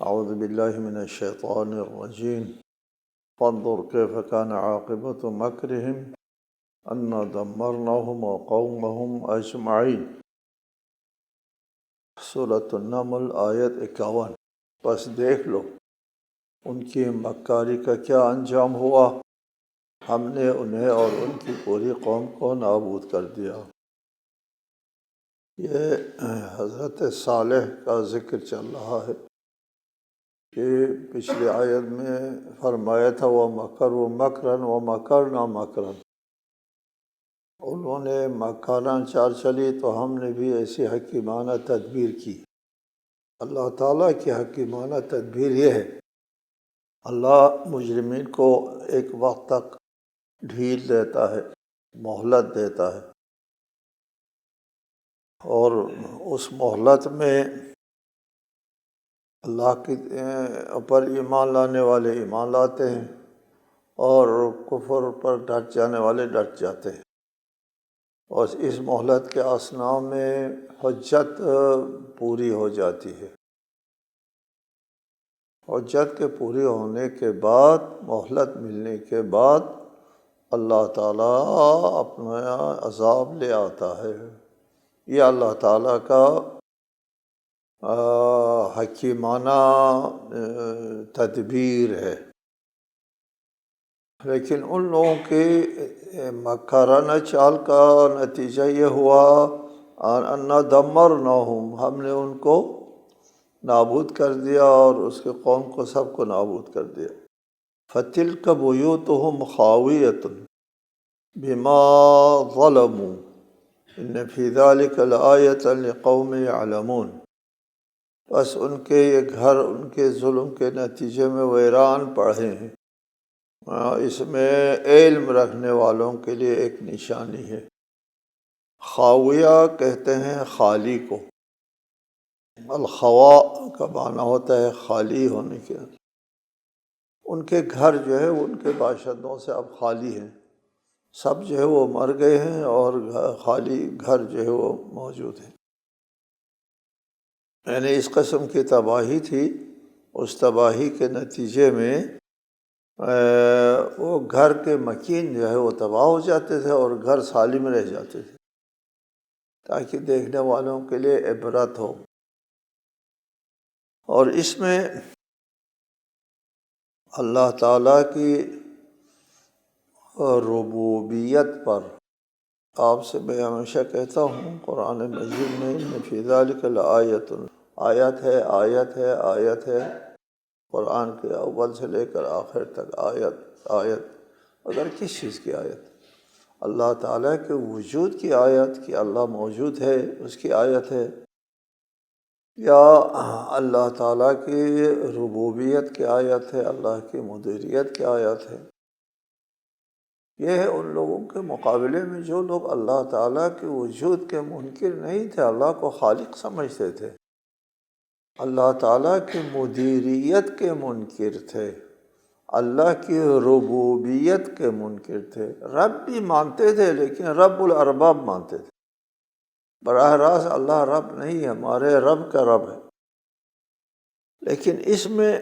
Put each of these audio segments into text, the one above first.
اعوذ باللہ من الشیطان الرجیم فانظر کیف کان عاقبۃ مکرہم انا دمرناہم وقومہم اجمعین۔ سورۃ النمل آیت 51۔ بس دیکھ لو ان کی مکاری کا کیا انجام ہوا، ہم نے انہیں اور ان کی پوری قوم کو نابود کر دیا۔ یہ حضرت صالح کا ذکر چل رہا ہے کہ پچھلی آیت میں فرمایا تھا وَمَكَرُوا مَكْرًا وَمَكَرْنَا مَكْرًا، انہوں نے مکاراں چال چلی تو ہم نے بھی ایسی حکیمانہ تدبیر کی۔ اللہ تعالیٰ کی حکیمانہ تدبیر یہ ہے، اللہ مجرمین کو ایک وقت تک ڈھیل دیتا ہے، مہلت دیتا ہے، اور اس مہلت میں اللہ کے اوپر ایمان لانے والے ایمان لاتے ہیں اور کفر پر ڈٹ جانے والے ڈٹ جاتے ہیں، اور اس مہلت کے اثناء میں حجت پوری ہو جاتی ہے۔ حجت کے پوری ہونے کے بعد، مہلت ملنے کے بعد، اللہ تعالیٰ اپنا عذاب لے آتا ہے۔ یہ اللہ تعالیٰ کا حکیمانہ تدبیر ہے۔ لیکن ان لوگوں کے مکارانہ چال کا نتیجہ یہ ہوا انا دمرناہم، ہم نے ان کو نابود کر دیا اور اس کے قوم کو سب کو نابود کر دیا۔ فتلک بیوتہم خاویۃ بما ظلموا ان فی ذلک لآیۃ لقوم یعلمون، بس ان کے یہ گھر ان کے ظلم کے نتیجے میں ویران پڑے ہیں، اس میں علم رکھنے والوں کے لیے ایک نشانی ہے۔ خاویہ کہتے ہیں خالی کو، الخوا کا معنی ہوتا ہے خالی ہونے کے۔ ان کے گھر جو ہے ان کے باشندوں سے اب خالی ہیں، سب جو ہے وہ مر گئے ہیں اور خالی گھر جو ہے وہ موجود ہے۔ یعنی اس قسم کی تباہی تھی، اس تباہی کے نتیجے میں وہ گھر کے مکین جو ہے وہ تباہ ہو جاتے تھے اور گھر سالم رہ جاتے تھے، تاکہ دیکھنے والوں کے لیے عبرت ہو۔ اور اس میں اللہ تعالیٰ کی ربوبیت پر آپ سے میں ہمیشہ کہتا ہوں، قرآن مجید میں ان فی ذلک لآیۃ، آیت ہے آیت ہے آیت ہے، قرآن کے اول سے لے کر آخر تک آیت آیت۔ اگر کس چیز کی آیت؟ اللہ تعالیٰ کے وجود کی آیت کہ اللہ موجود ہے اس کی آیت ہے، یا اللہ تعالیٰ کی ربوبیت کی آیت ہے، اللہ کی مدیریت کی آیت ہے۔ یہ ہے ان لوگوں کے مقابلے میں جو لوگ اللہ تعالیٰ کے وجود کے منکر نہیں تھے، اللہ کو خالق سمجھتے تھے، اللہ تعالیٰ کی مدیریت کے منکر تھے، اللہ کی ربوبیت کے منکر تھے۔ رب بھی مانتے تھے لیکن رب الارباب مانتے تھے، براہ راست اللہ رب نہیں ہے، ہمارے رب کا رب ہے۔ لیکن اس میں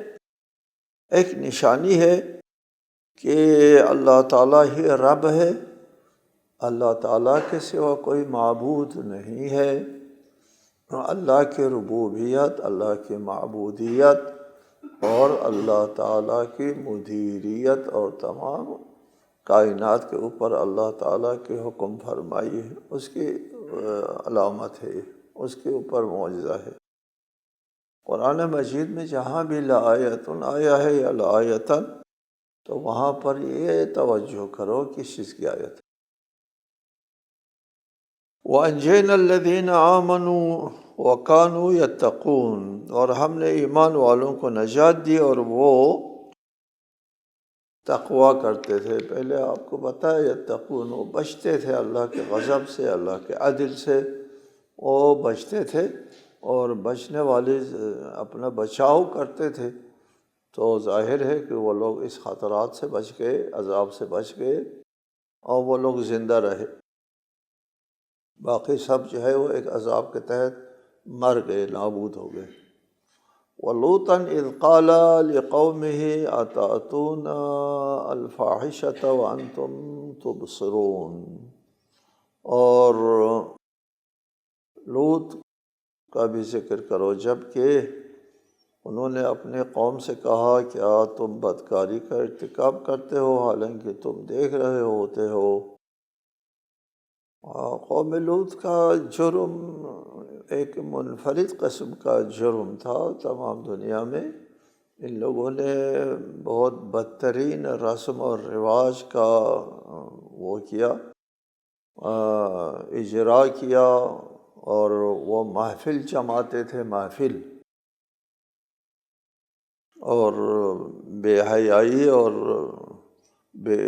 ایک نشانی ہے کہ اللہ تعالیٰ ہی رب ہے، اللہ تعالیٰ کے سوا کوئی معبود نہیں ہے۔ اللہ کی ربوبیت، اللہ کی معبودیت اور اللہ تعالیٰ کی مدیریت اور تمام کائنات کے اوپر اللہ تعالیٰ کی حکم فرمائی ہے، اس کی علامت ہے، اس کے اوپر معجزہ ہے۔ قرآن مجید میں جہاں بھی لآیۃ آیا ہے یا لآیۃ، تو وہاں پر یہ توجہ کرو کس چیز کی آیت ہے۔ وَأَنْجَيْنَا الَّذِينَ آمَنُوا وَكَانُوا يَتَّقُونَ، اور ہم نے ایمان والوں کو نجات دی اور وہ تقوی کرتے تھے۔ پہلے آپ کو بتایا یتقون، وہ بچتے تھے اللہ کے غضب سے، اللہ کے عدل سے وہ بچتے تھے، اور بچنے والے اپنا بچاؤ کرتے تھے، تو ظاہر ہے کہ وہ لوگ اس خطرات سے بچ گئے، عذاب سے بچ گئے، اور وہ لوگ زندہ رہے۔ باقی سب جو ہے وہ ایک عذاب کے تحت مر گئے، نابود ہو گئے۔ وَلُوطًا إِذْ قَالَ لِقَوْمِهِ أَتَأْتُونَ الْفَاحِشَةَ وَأَنْتُمْ تُبْصِرُونَ، اور لوط کا بھی ذکر کرو جب کہ انہوں نے اپنے قوم سے کہا کیا تم بدکاری کا ارتکاب کرتے ہو حالانکہ تم دیکھ رہے ہوتے ہو۔ قوم لوط کا جرم ایک منفرد قسم کا جرم تھا تمام دنیا میں۔ ان لوگوں نے بہت بدترین رسم اور رواج کا وہ کیا، اجرا کیا، اور وہ محفل جماتے تھے، محفل، اور بے حیائی اور بے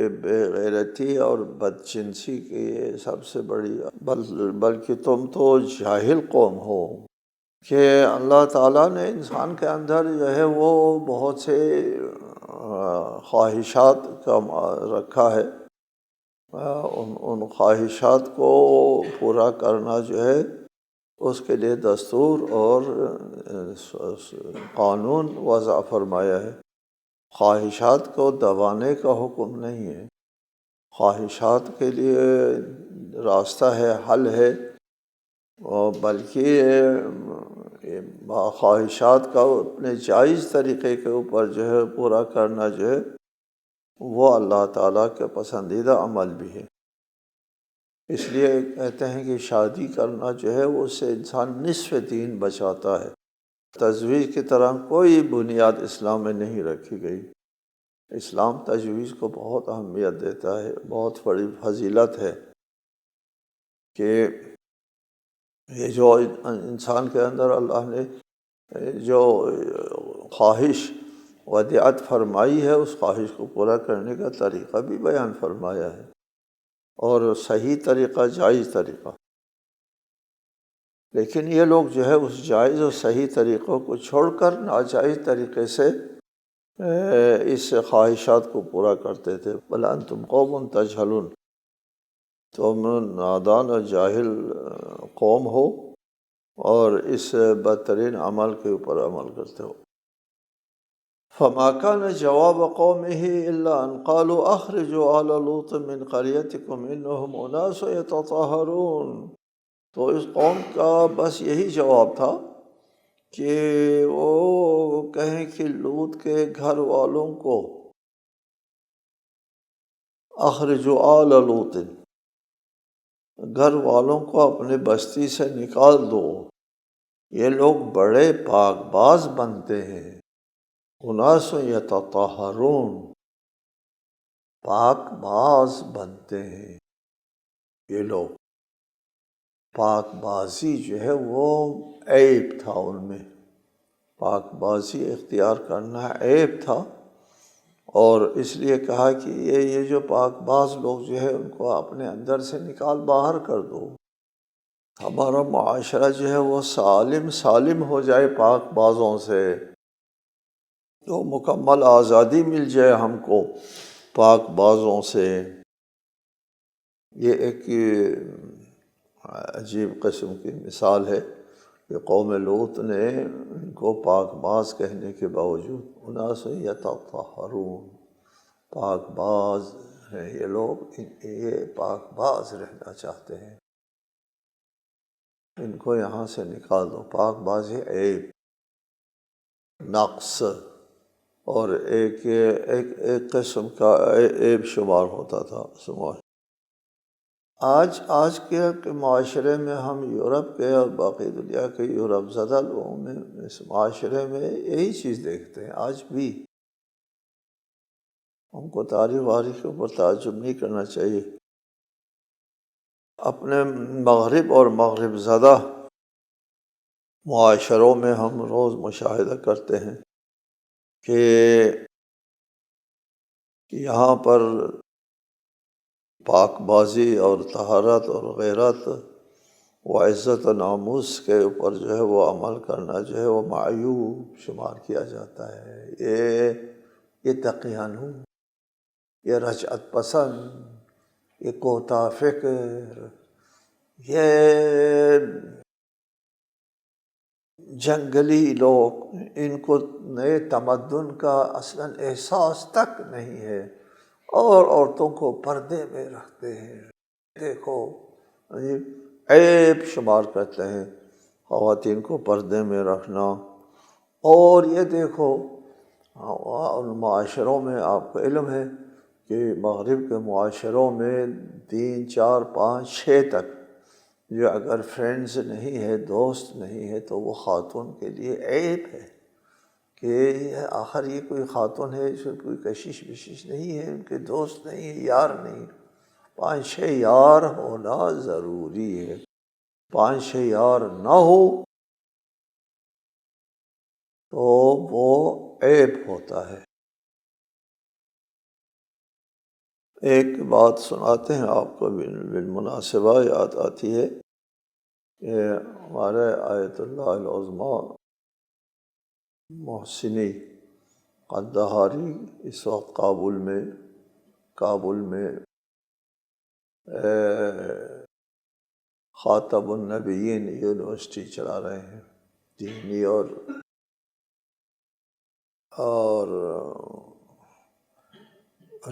غیرتی اور بدجنسی کی یہ سب سے بڑی، بلکہ تم تو جاہل قوم ہو کہ اللہ تعالیٰ نے انسان کے اندر جو ہے وہ بہت سے خواہشات کا رکھا ہے، ان خواہشات کو پورا کرنا جو ہے اس کے لیے دستور اور قانون وضع فرمایا ہے۔ خواہشات کو دبانے کا حکم نہیں ہے، خواہشات کے لیے راستہ ہے، حل ہے، بلکہ خواہشات کا اپنے جائز طریقے کے اوپر جو ہے پورا کرنا جو ہے وہ اللہ تعالیٰ کے پسندیدہ عمل بھی ہے۔ اس لیے کہتے ہیں کہ شادی کرنا جو ہے اس سے انسان نصف دین بچاتا ہے۔ تجویز کی طرح کوئی بنیاد اسلام میں نہیں رکھی گئی۔ اسلام تجویز کو بہت اہمیت دیتا ہے، بہت بڑی فضیلت ہے کہ یہ جو انسان کے اندر اللہ نے جو خواہش ودیعت فرمائی ہے اس خواہش کو پورا کرنے کا طریقہ بھی بیان فرمایا ہے، اور صحیح طریقہ، جائز طریقہ۔ لیکن یہ لوگ جو ہے اس جائز اور صحیح طریقوں کو چھوڑ کر ناجائز طریقے سے اس خواہشات کو پورا کرتے تھے۔ بل انتم قوم تجہلون، تم نادان اور جاہل قوم ہو اور اس بدترین عمل کے اوپر عمل کرتے ہو۔ فما كان جواب قومه إلا أن قالوا أخرجوا آل لوط من قريتكم إنهم أناس يتطهرون، تو اس قوم کا بس یہی جواب تھا کہ وہ کہیں کہ لوط کے گھر والوں کو اخرجوا آل لوط، گھر والوں کو اپنے بستی سے نکال دو، یہ لوگ بڑے پاک باز بنتے ہیں۔ اناس یتطہرون، پاک باز بنتے ہیں یہ لوگ۔ پاک بازی جو ہے وہ عیب تھا ان میں، پاک بازی اختیار کرنا عیب تھا، اور اس لیے کہا کہ یہ جو پاک باز لوگ جو ہے ان کو اپنے اندر سے نکال باہر کر دو، ہمارا معاشرہ جو ہے وہ سالم ہو جائے پاک بازوں سے، تو مکمل آزادی مل جائے ہم کو پاک بازوں سے۔ یہ ایک عجیب قسم کی مثال ہے کہ قوم لوط نے ان کو پاک باز کہنے کے باوجود اناس یتطہرون، پاک باز ہیں یہ لوگ، یہ پاک باز رہنا چاہتے ہیں، ان کو یہاں سے نکال دو۔ پاک بازی عیب، نقص اور ایک قسم کا عیب شمار ہوتا تھا۔ آج کے معاشرے میں ہم یورپ کے اور باقی دنیا کے یورپ زدہ لوگوں میں اس معاشرے میں یہی چیز دیکھتے ہیں آج بھی۔ ہم کو تاریخ کے اوپر تعجب نہیں کرنا چاہیے۔ اپنے مغرب اور مغرب زدہ معاشروں میں ہم روز مشاہدہ کرتے ہیں کہ یہاں پر پاک بازی اور طہارت اور غیرت و عزت و ناموس کے اوپر جو ہے وہ عمل کرنا جو ہے وہ معیوب شمار کیا جاتا ہے۔ یہ تقیانو، یہ رجعت پسند، یہ کوتا فکر، یہ جنگلی لوگ، ان کو نئے تمدن کا اصلاً احساس تک نہیں ہے، اور عورتوں کو پردے میں رکھتے ہیں۔ دیکھو عیب شمار کرتے ہیں خواتین کو پردے میں رکھنا۔ اور یہ دیکھو ان معاشروں میں، آپ کو علم ہے کہ مغرب کے معاشروں میں 3 4 5 6 تک جو اگر فرینڈز نہیں ہے، دوست نہیں ہے، تو وہ خاتون کے لیے عیب ہے کہ آخر یہ کوئی خاتون ہے، اس کو کوئی کشش بشش نہیں ہے، ان کے دوست نہیں ہے، یار نہیں۔ 5 6 یار ہونا ضروری ہے۔ 5 6 یار نہ ہو تو وہ عیب ہوتا ہے۔ ایک بات سناتے ہیں آپ کو، بالمناسبہ یاد آتی ہے کہ ہمارے آیت اللہ العظمیٰ محسنی قندہاری اس وقت کابل میں خاتم النبیین یونیورسٹی چلا رہے ہیں، دینی اور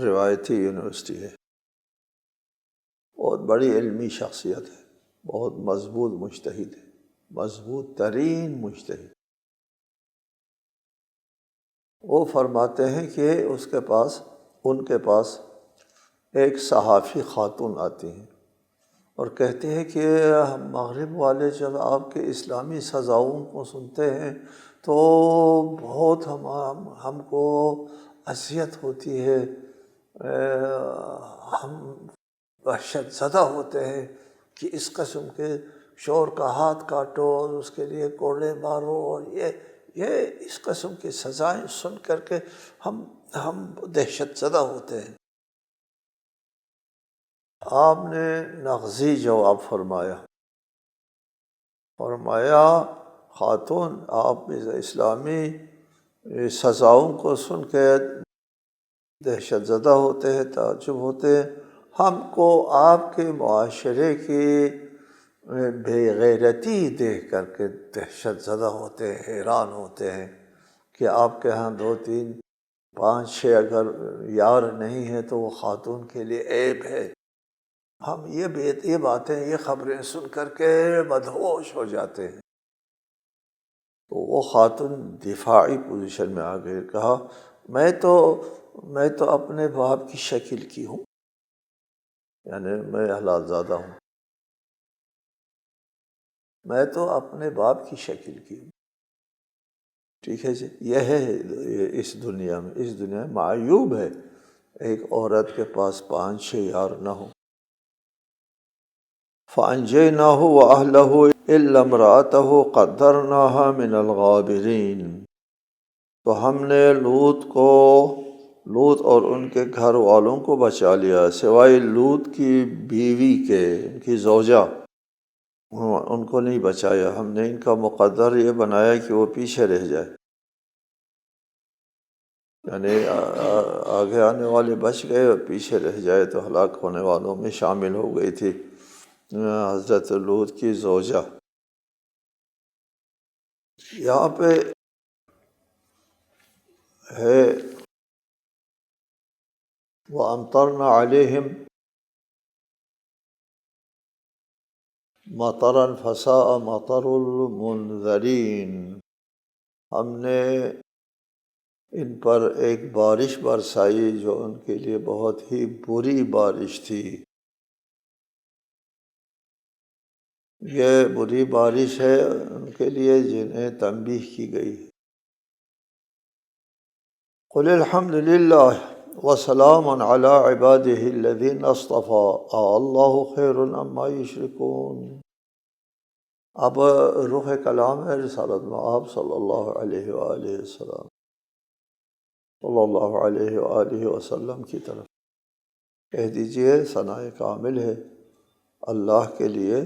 روایتی یونیورسٹی ہے۔ بہت بڑی علمی شخصیت ہے، بہت مضبوط مجتہد ہے، مضبوط ترین مجتہد۔ وہ فرماتے ہیں کہ ان کے پاس ایک صحافی خاتون آتی ہیں اور کہتے ہیں کہ مغرب والے جب آپ کے اسلامی سزاؤں کو سنتے ہیں تو بہت ہم کو اذیت ہوتی ہے، ہم وحشت زدہ ہوتے ہیں کہ اس قسم کے شور کا ہاتھ کاٹو اور اس کے لیے کوڑے مارو، اور یہ اس قسم کی سزائیں سن کر کے ہم دہشت زدہ ہوتے ہیں۔ آپ نے نغزی جواب فرمایا خاتون، آپ اسلامی سزاؤں کو سن کے دہشت زدہ ہوتے ہیں، تعجب ہوتے ہیں، ہم کو آپ کے معاشرے کی بے غیرتی دیکھ کر کے دہشت زدہ ہوتے ہیں، حیران ہوتے ہیں کہ آپ کے ہاں 2 3 5 6 اگر یار نہیں ہیں تو وہ خاتون کے لیے عیب ہے۔ ہم یہ باتیں، یہ خبریں سن کر کے مدہوش ہو جاتے ہیں۔ تو وہ خاتون دفاعی پوزیشن میں آ گئے، کہا میں تو اپنے باپ کی شکل کی ہوں، یعنی میں حلال زادہ ہوں، میں تو اپنے باپ کی شکل کی ہوں۔ ٹھیک ہے جی، یہ ہے اس دنیا میں معیوب ہے ایک عورت کے پاس 5 6 یار نہ ہو۔ فَأَنْجَيْنَاهُ وَأَهْلَهُ إِلَّا امْرَأَتَهُ قَدَّرْنَاهَا مِنَ الْغَابِرِينَ۔ تو ہم نے لوط اور ان کے گھر والوں کو بچا لیا، سوائے لوط کی بیوی کے، ان کی زوجہ، ان کو نہیں بچایا۔ ہم نے ان کا مقدر یہ بنایا کہ وہ پیچھے رہ جائے، یعنی آگے آنے والے بچ گئے اور پیچھے رہ جائے، تو ہلاک ہونے والوں میں شامل ہو گئی تھی حضرت لوط کی زوجہ۔ یہاں پہ ہے وَأَمْطَرْنَا عَلَيْهِمْ مَطَرًا فَسَاءَ مَطَرُ الْمُنذَرِينَ۔ ہم نے ان پر ایک بارش برسائی جو ان کے لیے بہت ہی بری بارش تھی۔ یہ بری بارش ہے ان کے لیے جنہیں تنبیہ کی گئی۔ قُلِ الْحَمْدُ لِلَّهِ وَسَلَامٌ عَلَىٰ عِبَادِهِ الَّذِينَ اصْطَفَىٰ اللَّهُ خَيْرٌ عَمَّا يُشْرِكُونَ۔ اب رخ کلام ہے رسالت مآب صلی اللہ علیہ وآلہ وسلم، صلی اللہ علیہ وآلہ وسلم کی طرف۔ کہہ دیجئے ثناء کامل ہے اللہ کے لیے،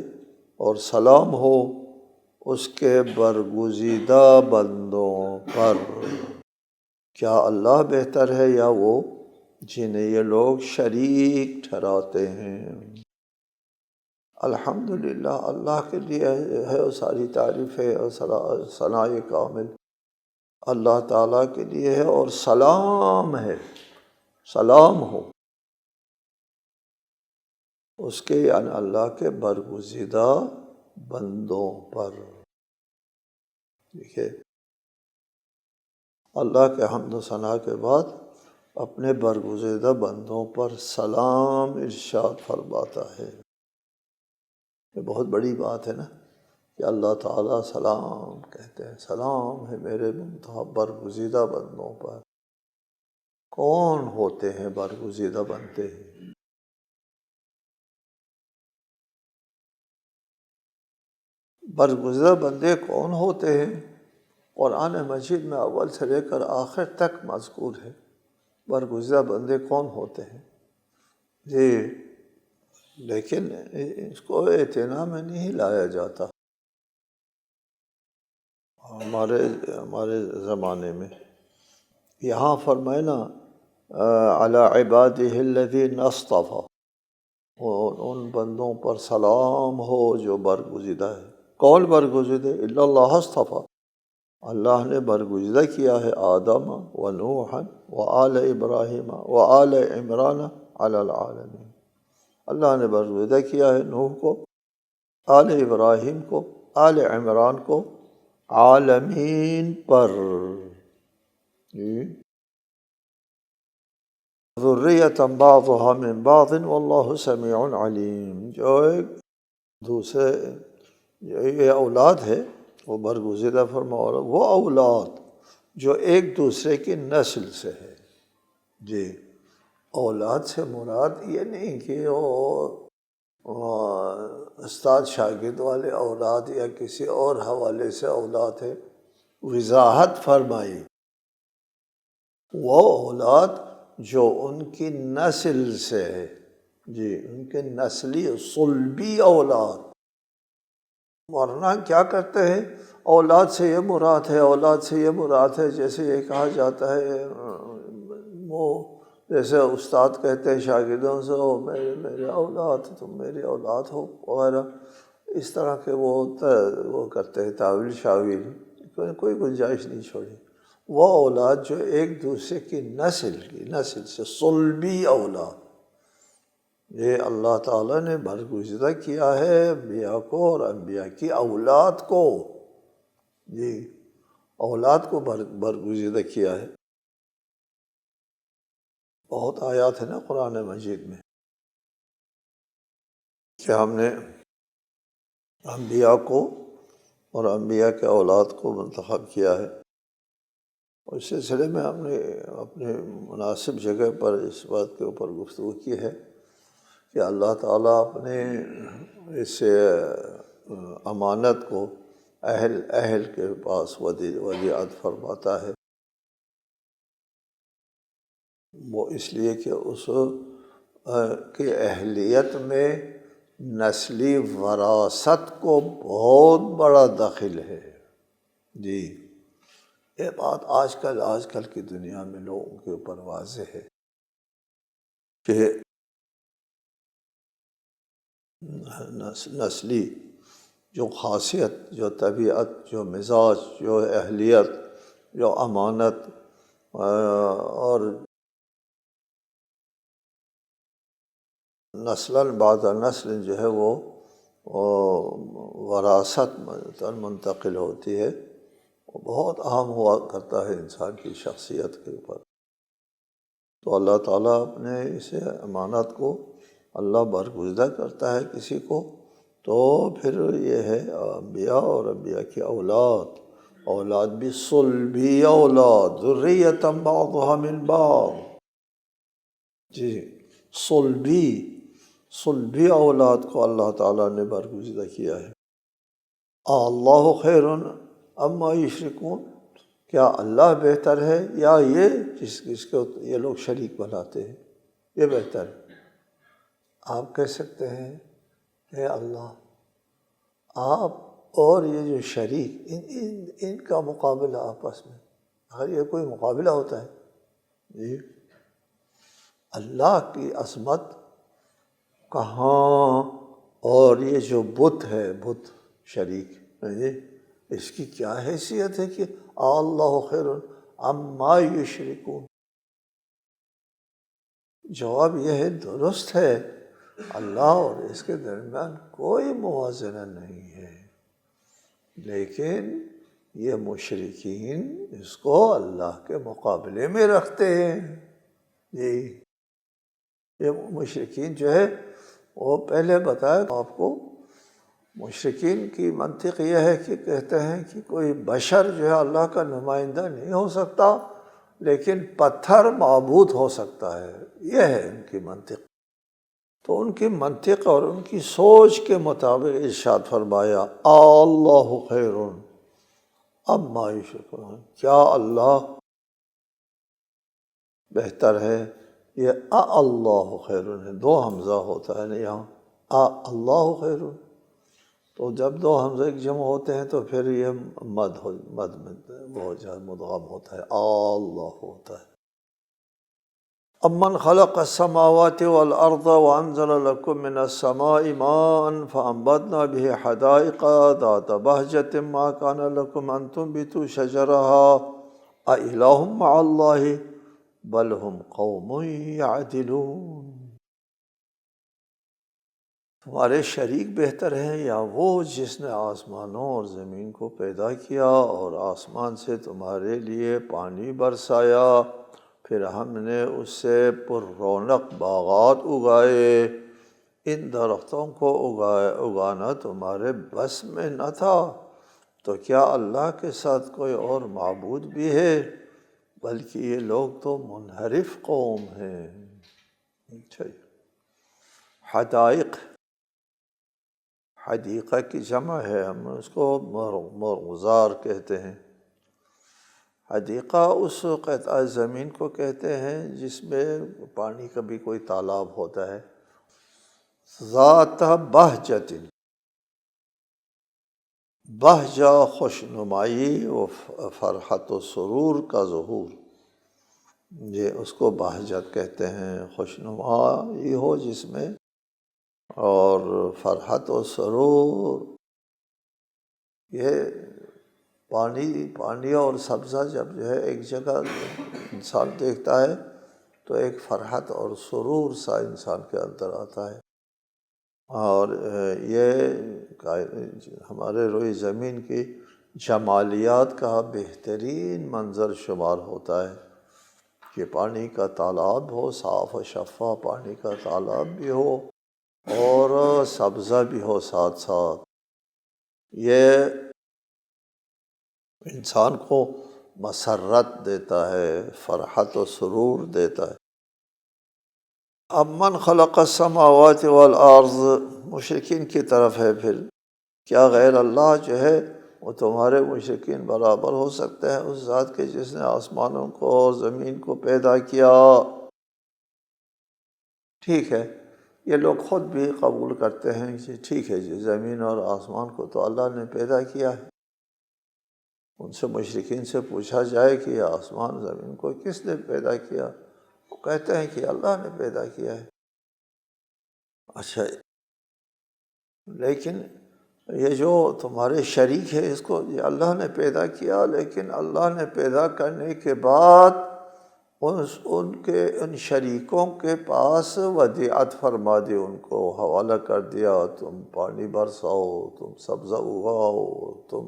اور سلام ہو اس کے برگزیدہ بندوں پر۔ کیا اللہ بہتر ہے یا وہ جنہیں یہ لوگ شریک ٹھہراتے ہیں؟ الحمدللہ اللہ کے لیے ہے وہ ساری تعریفیں اور ثناء کامل اللہ تعالیٰ کے لیے ہے، اور سلام ہے، سلام ہو اس کے یعنی اللہ کے برگزیدہ بندوں پر۔ دیکھیے اللہ کے حمد و ثنا کے بعد اپنے برگزیدہ بندوں پر سلام ارشاد فرماتا ہے۔ یہ بہت بڑی بات ہے نا کہ اللہ تعالیٰ سلام کہتے ہیں، سلام ہے میرے منتخب برگزیدہ بندوں پر۔ کون ہوتے ہیں برگزیدہ بندے؟ برگزیدہ بندے کون ہوتے ہیں؟ قرآن مجید میں اول سے لے کر آخر تک مذکور ہے برگزیدہ بندے کون ہوتے ہیں جی، لیکن اس کو اعتنا میں نہیں لایا جاتا ہمارے زمانے میں۔ یہاں فرمائے نا علی عبادہ الذین اصطفیٰ، ان بندوں پر سلام ہو جو برگزیدہ ہے۔ کون برگزیدہ؟ الا اللہ اصطفیٰ، اللہ نے برگزیدہ کیا ہے آدم و نوحا و آل ابراہیم و آل عمران علی العالمین۔ اللہ نے برگزیدہ کیا ہے نوح کو، آل ابراہیم کو، آل عمران کو عالمین پر۔ ذریۃ بعضھا من بعض واللہ سمیع علیم، جو ایک دوسرے یہ اولاد ہے وہ برگزیدہ فرمایا، وہ اولاد جو ایک دوسرے کی نسل سے ہے۔ جی، اولاد سے مراد یہ نہیں کہ وہ استاد شاگرد والے اولاد یا کسی اور حوالے سے اولاد ہے، وضاحت فرمائی وہ اولاد جو ان کی نسل سے ہے۔ جی، ان کے نسلی صلبی اولاد، ورنہ کیا کرتے ہیں اولاد سے یہ مراد ہے، اولاد سے یہ مراد ہے، جیسے یہ کہا جاتا ہے وہ جیسے استاد کہتے ہیں شاگردوں سے میرے اولاد، تم میری اولاد ہو وغیرہ، اس طرح کے وہ کرتے ہیں تعویل شاویل، کوئی گنجائش نہیں چھوڑی۔ وہ اولاد جو ایک دوسرے کی نسل سے صلبی اولاد، یہ اللہ تعالیٰ نے برگزیدہ کیا ہے انبیاء کو اور انبیاء کی اولاد کو۔ جی، اولاد کو برگزیدہ کیا ہے۔ بہت آیات ہیں نا قرآن مجید میں کہ ہم نے انبیاء کو اور انبیاء کے اولاد کو منتخب کیا ہے۔ اور اس سلسلے میں ہم نے اپنے مناسب جگہ پر اس بات کے اوپر گفتگو کی ہے کہ اللہ تعالیٰ اپنے اس امانت کو اہل کے پاس ودیعت فرماتا ہے، وہ اس لیے کہ اس کی اہلیت میں نسلی وراثت کو بہت بڑا دخل ہے۔ جی، یہ بات آج کل کی دنیا میں لوگوں کے اوپر واضح ہے کہ نسلی جو خاصیت، جو طبیعت، جو مزاج، جو اہلیت، جو امانت اور نسلاً بعد نسل جو ہے وہ وراثت منتقل ہوتی ہے، وہ بہت اہم ہوا کرتا ہے انسان کی شخصیت کے اوپر۔ تو اللہ تعالیٰ اپنے اس امانت کو اللہ برگزیدہ کرتا ہے کسی کو، تو پھر یہ ہے انبیاء اور انبیاء کی اولاد بھی صلبی اولاد، ذریۃ بعضھا من بعض۔ جی، صلبی اولاد کو اللہ تعالیٰ نے برگزیدہ کیا ہے۔ اللہ خیر اما یشرکون، کیا اللہ بہتر ہے یا یہ جس کو یہ لوگ شریک بناتے ہیں، یہ بہتر ہے؟ آپ کہہ سکتے ہیں اے اللہ، آپ اور یہ جو شریک ان کا مقابلہ آپس میں، اگر یہ کوئی مقابلہ ہوتا ہے جی، اللہ کی عظمت کہاں اور یہ جو بت ہے، بت شریک، اس کی کیا حیثیت ہے کہ اللہ خیر عما یشرکون؟ جواب یہ ہے درست ہے، اللہ اور اس کے درمیان کوئی موازنہ نہیں ہے، لیکن یہ مشرکین اس کو اللہ کے مقابلے میں رکھتے ہیں۔ جی، یہ مشرکین جو ہے وہ پہلے بتایا آپ کو، مشرکین کی منطق یہ ہے کہ کہتے ہیں کہ کوئی بشر جو ہے اللہ کا نمائندہ نہیں ہو سکتا، لیکن پتھر معبود ہو سکتا ہے، یہ ہے ان کی منطق۔ تو ان کی منطق اور ان کی سوچ کے مطابق ارشاد فرمایا اللہ خیر عما یشرکون، کیا اللہ بہتر ہے؟ یہ اللہ خیر ہے، دو حمزہ ہوتا ہے نا یہاں، اللہ خیر، تو جب دو حمزہ ایک جمع ہوتے ہیں تو پھر یہ مد وہ مدغم ہوتا ہے، اللہ ہوتا ہے۔ امن خلق السماوات والارض وانزل لكم من السماء ماء فانبتنا به حدائق ذات بهجة ما كان لكم ان تنبتوا شجرها أإله مع الله بل هم قوم يعدلون۔ تمہارے شریک بہتر ہیں یا وہ جس نے آسمانوں اور زمین کو پیدا کیا اور آسمان سے تمہارے لیے پانی برسایا، پھر ہم نے اس سے پر رونق باغات اگائے۔ ان درختوں کو اگانا تمہارے بس میں نہ تھا، تو کیا اللہ کے ساتھ کوئی اور معبود بھی ہے؟ بلکہ یہ لوگ تو منحرف قوم ہیں۔ حدائق، حدیقہ کی جمع ہے، ہم اس کو مرغزار کہتے ہیں۔ حدیقہ اس قطعہ زمین کو کہتے ہیں جس میں پانی کا بھی کوئی تالاب ہوتا ہے۔ ذات بہجۃ، بہجہ خوشنمائی و فرحت و سرور کا ظہور، یہ اس کو بہجت کہتے ہیں، خوشنمائی ہو جس میں اور فرحت و سرور۔ یہ پانی اور سبزہ جب جو ہے ایک جگہ انسان دیکھتا ہے تو ایک فرحت اور سرور سا انسان کے اندر آتا ہے، اور یہ ہمارے روئے زمین کی جمالیات کا بہترین منظر شمار ہوتا ہے کہ پانی کا تالاب ہو، صاف و شفاف پانی کا تالاب بھی ہو اور سبزہ بھی ہو ساتھ ساتھ، یہ انسان کو مسرت دیتا ہے، فرحت و سرور دیتا ہے۔ امن خلق السماوات والارض، مشرکین کی طرف ہے پھر، کیا غیر اللہ جو ہے وہ تمہارے مشرکین برابر ہو سکتے ہیں اس ذات کے جس نے آسمانوں کو اور زمین کو پیدا کیا؟ ٹھیک ہے، یہ لوگ خود بھی قبول کرتے ہیں کہ ٹھیک ہے جی، زمین اور آسمان کو تو اللہ نے پیدا کیا ہے۔ ان سے مشرکین سے پوچھا جائے کہ یہ آسمان زمین کو کس نے پیدا کیا؟ وہ کہتے ہیں کہ اللہ نے پیدا کیا ہے۔ اچھا، لیکن یہ جو تمہارے شریک ہے اس کو یہ اللہ نے پیدا کیا، لیکن اللہ نے پیدا کرنے کے بعد ان شریکوں کے پاس ودیعت فرما دی، ان کو حوالہ کر دیا، تم پانی برساؤ، تم سبزہ اگاؤ، تم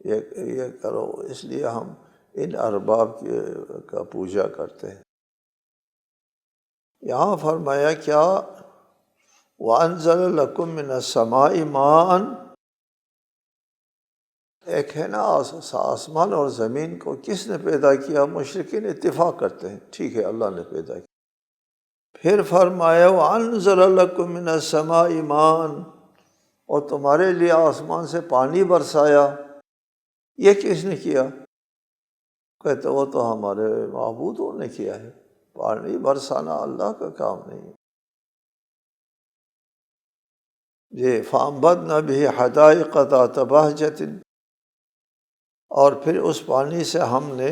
یہ کرو، اس لیے ہم ان ارباب کا پوجا کرتے ہیں۔ یہاں فرمایا کیا؟ وَأَنزَلَ لَكُم مِّنَ السَّمَاءِ مَاءً، ایک ہے نا آسمان اور زمین کو کس نے پیدا کیا؟ مشرکین اتفاق کرتے ہیں ٹھیک ہے اللہ نے پیدا کیا۔ پھر فرمایا وَأَنزَلَ لَكُم مِّنَ السَّمَاءِ مَاءً، اور تمہارے لیے آسمان سے پانی برسایا، یہ کس نے کیا؟ کہتے وہ تو ہمارے معبودوں نے کیا ہے، پانی برسانا اللہ کا کام نہیں۔ یہ فَأَنبَتْنَا بِهِ حَدَائِقَ ذَاتَ بَهْجَةٍ، اور پھر اس پانی سے ہم نے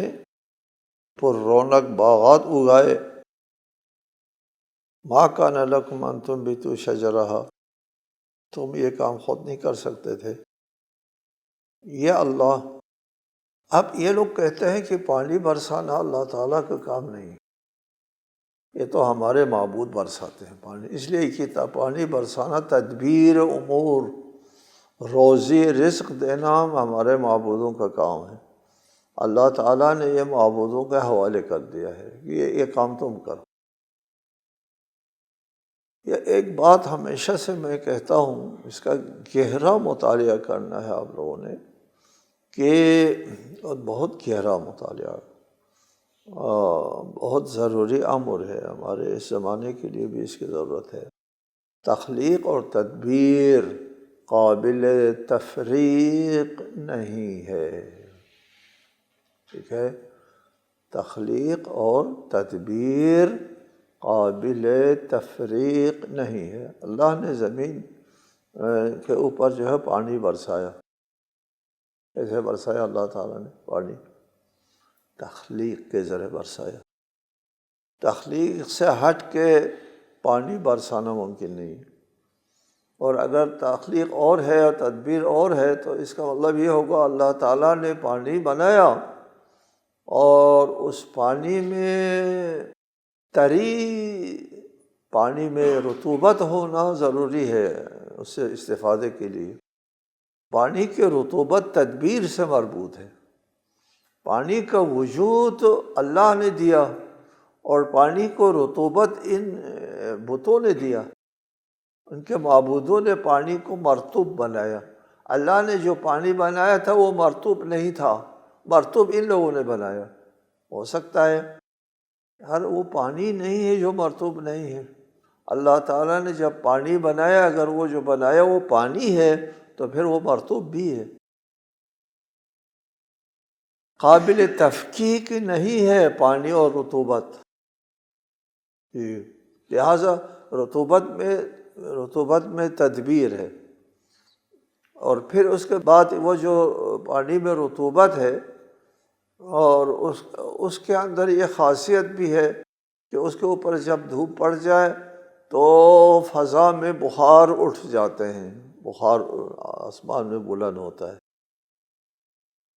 پر رونق باغات اگائے۔ مَا كَانَ لَكُمْ أَن تُنبِتُوا شَجَرَهَا، تم یہ کام خود نہیں کر سکتے تھے، یہ اللہ۔ اب یہ لوگ کہتے ہیں کہ پانی برسانا اللہ تعالیٰ کا کام نہیں، یہ تو ہمارے معبود برساتے ہیں پانی، اس لیے کہ پانی برسانا تدبیر امور، روزی رزق دینا ہمارے معبودوں کا کام ہے۔ اللہ تعالیٰ نے یہ معبودوں کے حوالے کر دیا ہے کہ یہ کام تم کرو۔ یہ ایک بات ہمیشہ سے میں کہتا ہوں، اس کا گہرا مطالعہ کرنا ہے آپ لوگوں نے، کہ اور بہت گہرا مطالعہ، بہت ضروری امر ہے، ہمارے اس زمانے کے لیے بھی اس کی ضرورت ہے۔ تخلیق اور تدبیر قابل تفریق نہیں ہے، ٹھیک ہے؟ تخلیق اور تدبیر قابل تفریق نہیں ہے۔ اللہ نے زمین کے اوپر جو ہے پانی برسایا، کیسے برسایا اللہ تعالیٰ نے پانی؟ تخلیق کے ذریعے برسایا۔ تخلیق سے ہٹ کے پانی برسانا ممکن نہیں ہے، اور اگر تخلیق اور ہے اور تدبیر اور ہے تو اس کا مطلب یہ ہوگا اللہ تعالیٰ نے پانی بنایا اور اس پانی میں پانی میں رطوبت ہونا ضروری ہے اس سے استفادے کے لیے۔ پانی کی رطوبت تدبیر سے مربوط ہے، پانی کا وجود اللہ نے دیا، اور پانی کو رطوبت ان بتوں نے دیا، ان کے معبودوں نے پانی کو مرطوب بنایا۔ اللہ نے جو پانی بنایا تھا وہ مرطوب نہیں تھا، مرطوب ان لوگوں نے بنایا۔ ہو سکتا ہے وہ پانی نہیں ہے جو مرطوب نہیں ہے۔ اللہ تعالیٰ نے جب پانی بنایا، اگر وہ جو بنایا وہ پانی ہے تو پھر وہ مرطوب بھی ہے، قابل تفکیک نہیں ہے پانی اور رطوبت۔ لہٰذا رطوبت میں تدبیر ہے، اور پھر اس کے بعد وہ جو پانی میں رطوبت ہے، اور اس کے اندر یہ خاصیت بھی ہے کہ اس کے اوپر جب دھوپ پڑ جائے تو فضا میں بخار اٹھ جاتے ہیں، بخار آسمان میں بلند ہوتا ہے۔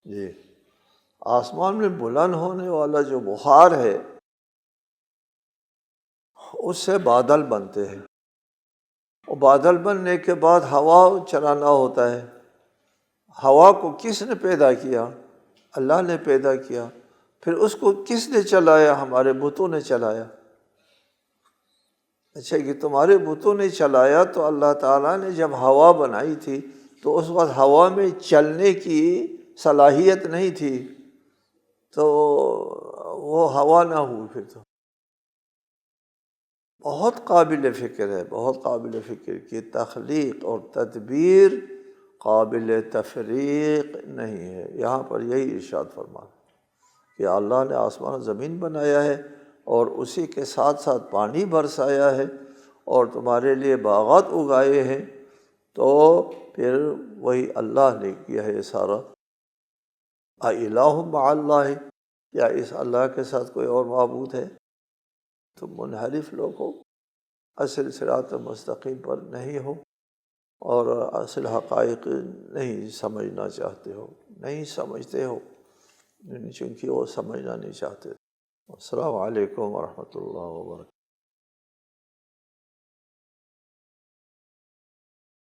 جی، آسمان میں بلند ہونے والا جو بخار ہے اس سے بادل بنتے ہیں، اور بادل بننے کے بعد ہوا چلانا ہوتا ہے۔ ہوا کو کس نے پیدا کیا؟ اللہ نے پیدا کیا۔ پھر اس کو کس نے چلایا؟ ہمارے بتوں نے چلایا۔ اچھا، کہ تمہارے بتوں نے چلایا، تو اللہ تعالیٰ نے جب ہوا بنائی تھی تو اس وقت ہوا میں چلنے کی صلاحیت نہیں تھی، تو وہ ہوا نہ ہوئی۔ پھر تو بہت قابل فکر ہے، بہت قابل فکر کہ تخلیق اور تدبیر قابل تفریق نہیں ہے۔ یہاں پر یہی ارشاد فرما کہ اللہ نے آسمان و زمین بنایا ہے، اور اسی کے ساتھ ساتھ پانی برسایا ہے، اور تمہارے لیے باغات اگائے ہیں، تو پھر وہی اللہ نے کیا ہے یہ سارا۔ اَإِلَٰهٌ مَّعَ اللَّهِ، کیا اس اللہ کے ساتھ کوئی اور معبود ہے؟ تم منحرف لوگ ہو، اصل صراط مستقیم پر نہیں ہو، اور اصل حقائق نہیں سمجھنا چاہتے ہو، نہیں سمجھتے ہو، چونکہ وہ سمجھنا نہیں چاہتے۔ السلام علیکم ورحمۃ اللہ وبرکاتہ۔